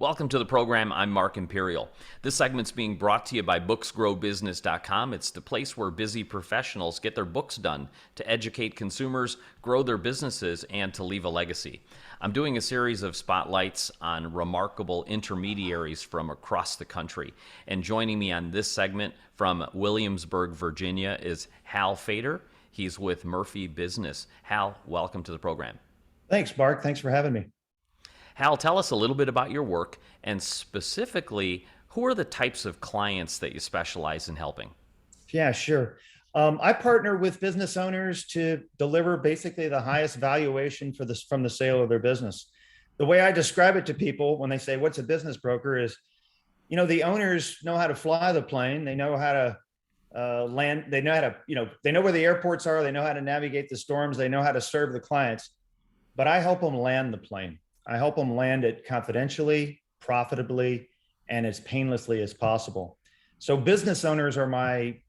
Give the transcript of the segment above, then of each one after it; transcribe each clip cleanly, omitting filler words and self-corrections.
Welcome to the program. I'm Mark Imperial. This segment's being brought to you by booksgrowbusiness.com. It's the place where busy professionals get their books done to educate consumers, grow their businesses, and to leave a legacy. I'm doing a series of spotlights on remarkable intermediaries from across the country. And joining me on this segment from Williamsburg, Virginia is Hal Fader. He's with Murphy Business. Hal, welcome to the program. Thanks, Mark. Thanks for having me. Hal, tell us a little bit about your work and specifically, who are the types of clients that you specialize in helping? Yeah, sure. I partner with business owners to deliver basically the highest valuation for this from the sale of their business. The way I describe it to people when they say, "What's a business broker?" is, the owners know how to fly the plane. They know how to land. They know how to, they know where the airports are. They know how to navigate the storms. They know how to serve the clients. But I help them land the plane. I help them land it confidentially, profitably, and as painlessly as possible. So business owners are my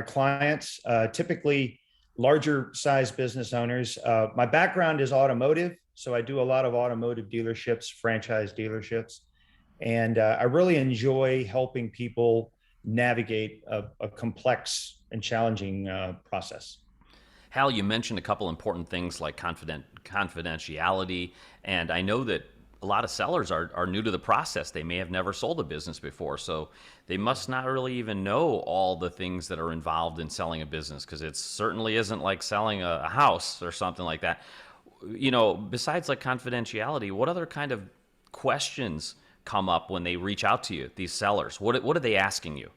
clients, typically larger size business owners. My background is automotive, so I do a lot of automotive dealerships, franchise dealerships, and I really enjoy helping people navigate a complex and challenging process. Hal, you mentioned a couple important things like confidentiality, and I know that a lot of sellers are new to the process. They may have never sold a business before, so they must not really even know all the things that are involved in selling a business, because it certainly isn't like selling a house or something like that. Besides like confidentiality, what other kind of questions come up when they reach out to you, these sellers? What are they asking you?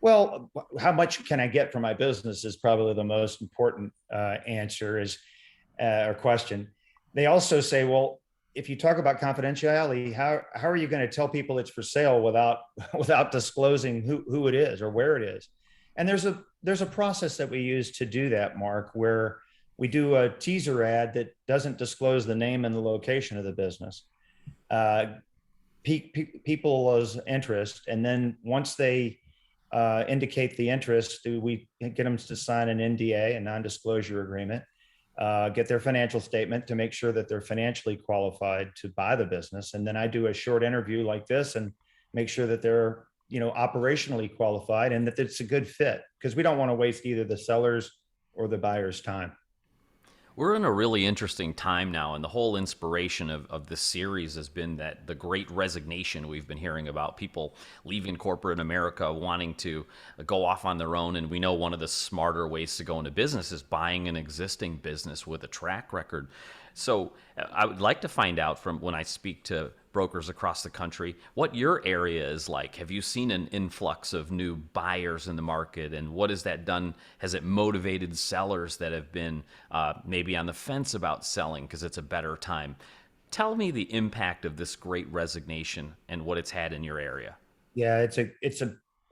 Well, how much can I get for my business is probably the most important answer is or question. They also say, well, if you talk about confidentiality, how are you going to tell people it's for sale without without disclosing who it is or where it is? And there's a process that we use to do that, Mark, where we do a teaser ad that doesn't disclose the name and the location of the business. Uh, People's interest, and then once they indicate the interest, do we get them to sign an NDA, a non-disclosure agreement, get their financial statement to make sure that they're financially qualified to buy the business. And then I do a short interview like this and make sure that they're, operationally qualified and that it's a good fit, because we don't want to waste either the seller's or the buyer's time. We're in a really interesting time now, and the whole inspiration of this series has been that the great resignation we've been hearing about, people leaving corporate America, wanting to go off on their own. And we know one of the smarter ways to go into business is buying an existing business with a track record. So I would like to find out, from when I speak to brokers across the country, what your area is like. Have you seen an influx of new buyers in the market, and what has that done? Has it motivated sellers that have been maybe on the fence about selling because it's a better time? Tell me the impact of this great resignation and what it's had in your area. Yeah, it's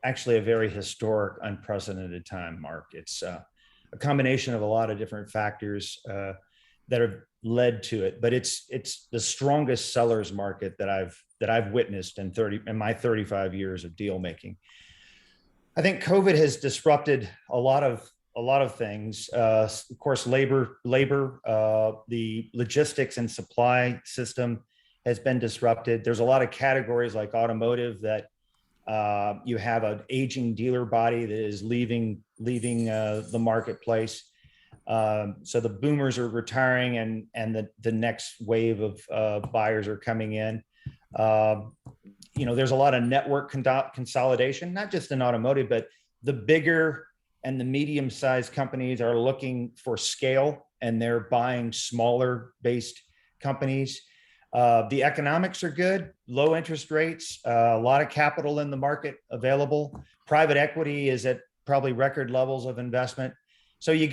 actually a very historic, unprecedented time, Mark. It's a combination of a lot of different factors that have led to it, but it's the strongest sellers market that I've witnessed in my 35 years of deal making. I think COVID has disrupted a lot of things. Of course, labor, the logistics and supply system has been disrupted. There's a lot of categories like automotive that you have an aging dealer body that is leaving the marketplace. So the boomers are retiring, and the next wave of buyers are coming in. There's a lot of network consolidation, not just in automotive, but the bigger and the medium-sized companies are looking for scale, and they're buying smaller based companies. The economics are good, low interest rates, a lot of capital in the market available. Private equity is at probably record levels of investment. So you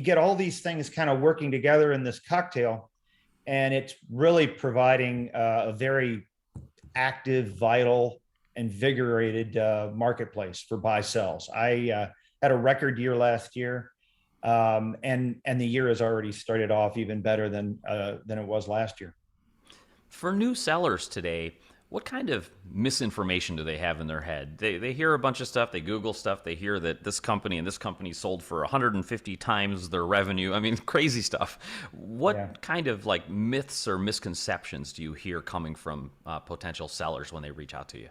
get all these things kind of working together in this cocktail, and it's really providing a very active, vital, invigorated marketplace for buy sells. I had a record year last year, and the year has already started off even better than it was last year. For new sellers today, What kind of misinformation do they have in their head? They hear a bunch of stuff, they Google stuff, they hear that this company and this company sold for 150 times their revenue. I mean, crazy stuff. Yeah. What kind of like myths or misconceptions do you hear coming from potential sellers when they reach out to you?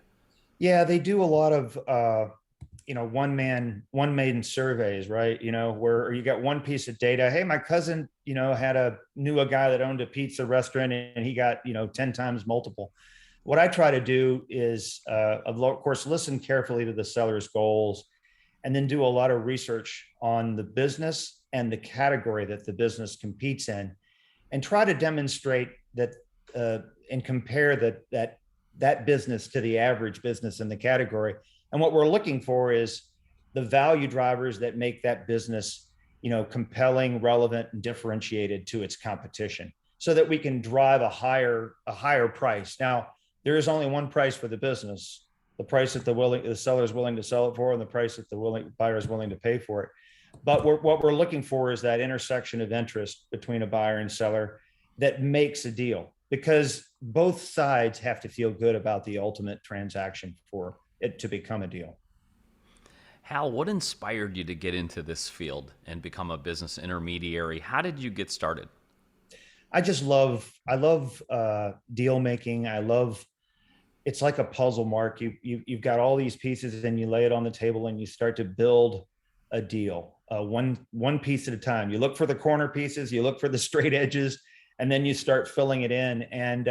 Yeah, they do a lot of one maiden surveys, right? Where you got one piece of data. Hey, my cousin, knew a guy that owned a pizza restaurant and he got 10 times multiple. What I try to do is, of course, listen carefully to the seller's goals and then do a lot of research on the business and the category that the business competes in, and try to demonstrate that and compare that business to the average business in the category. And what we're looking for is the value drivers that make that business, compelling, relevant, and differentiated to its competition, so that we can drive a higher price. Now, there is only one price for the business: the price that the seller is willing to sell it for, and the price that the buyer is willing to pay for it. But what we're looking for is that intersection of interest between a buyer and seller that makes a deal, because both sides have to feel good about the ultimate transaction for it to become a deal. Hal, what inspired you to get into this field and become a business intermediary? How did you get started? I love deal making. It's like a puzzle, Mark. You've got all these pieces and you lay it on the table and you start to build a deal, one piece at a time. You look for the corner pieces, you look for the straight edges, and then you start filling it in. And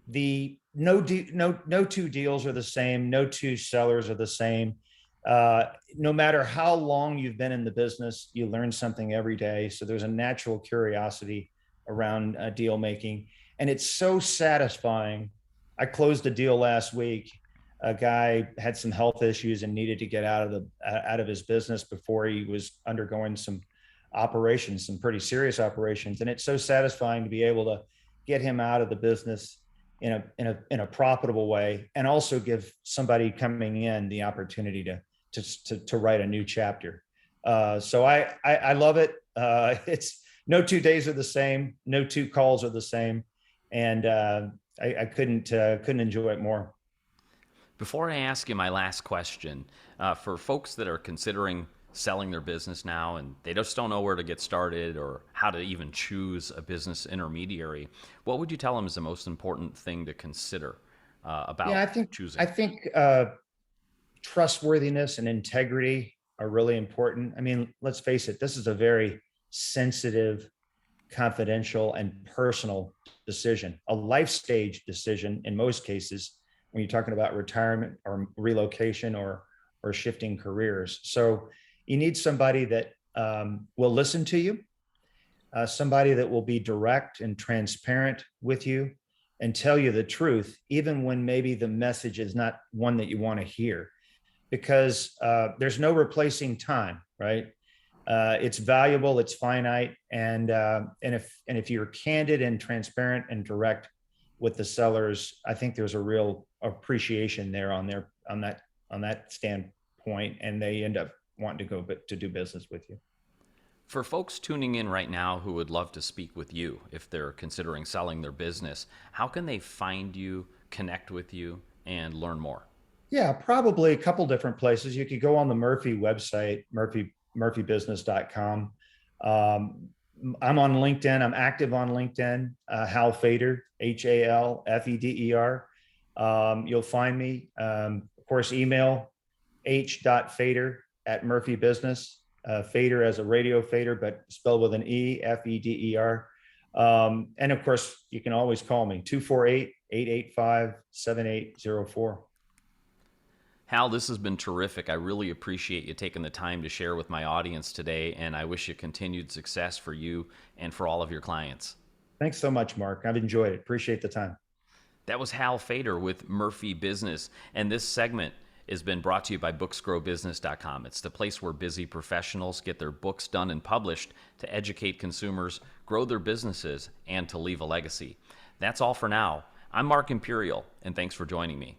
the no two deals are the same. No two sellers are the same. No matter how long you've been in the business, you learn something every day. So there's a natural curiosity around deal making, and it's so satisfying. I closed a deal last week. A guy had some health issues and needed to get out of his business before he was undergoing some operations, some pretty serious operations. And it's so satisfying to be able to get him out of the business in a profitable way, and also give somebody coming in the opportunity to write a new chapter. So I love it. It's no 2 days are the same. No two calls are the same, and I couldn't enjoy it more. Before I ask you my last question, for folks that are considering selling their business now and they just don't know where to get started or how to even choose a business intermediary, what would you tell them is the most important thing to consider Yeah, about I think choosing? I think trustworthiness and integrity are really important. I mean, let's face it, this is a very sensitive, confidential, and personal decision, a life stage decision in most cases, when you're talking about retirement or relocation or shifting careers. So you need somebody that will listen to you, somebody that will be direct and transparent with you and tell you the truth, even when maybe the message is not one that you want to hear, because there's no replacing time, right? It's valuable, it's finite, and if you're candid and transparent and direct with the sellers, I think there's a real appreciation there on that standpoint, and they end up wanting to go to do business with you. For folks tuning in right now who would love to speak with you if they're considering selling their business, how can they find you, connect with you, and learn more? Yeah, probably a couple different places. You could go on the Murphy website, murphybusiness.com. Um, I'm on LinkedIn. I'm active on LinkedIn. Hal Fader, HALFEDER. You'll find me. Of course, email h.fader at Murphy Business. Fader as a radio fader, but spelled with an E, FEDER. And of course, you can always call me, 248-885-7804. Hal, this has been terrific. I really appreciate you taking the time to share with my audience today, and I wish you continued success for you and for all of your clients. Thanks so much, Mark. I've enjoyed it. Appreciate the time. That was Hal Fader with Murphy Business, and this segment has been brought to you by booksgrowbusiness.com. It's the place where busy professionals get their books done and published to educate consumers, grow their businesses, and to leave a legacy. That's all for now. I'm Mark Imperial, and thanks for joining me.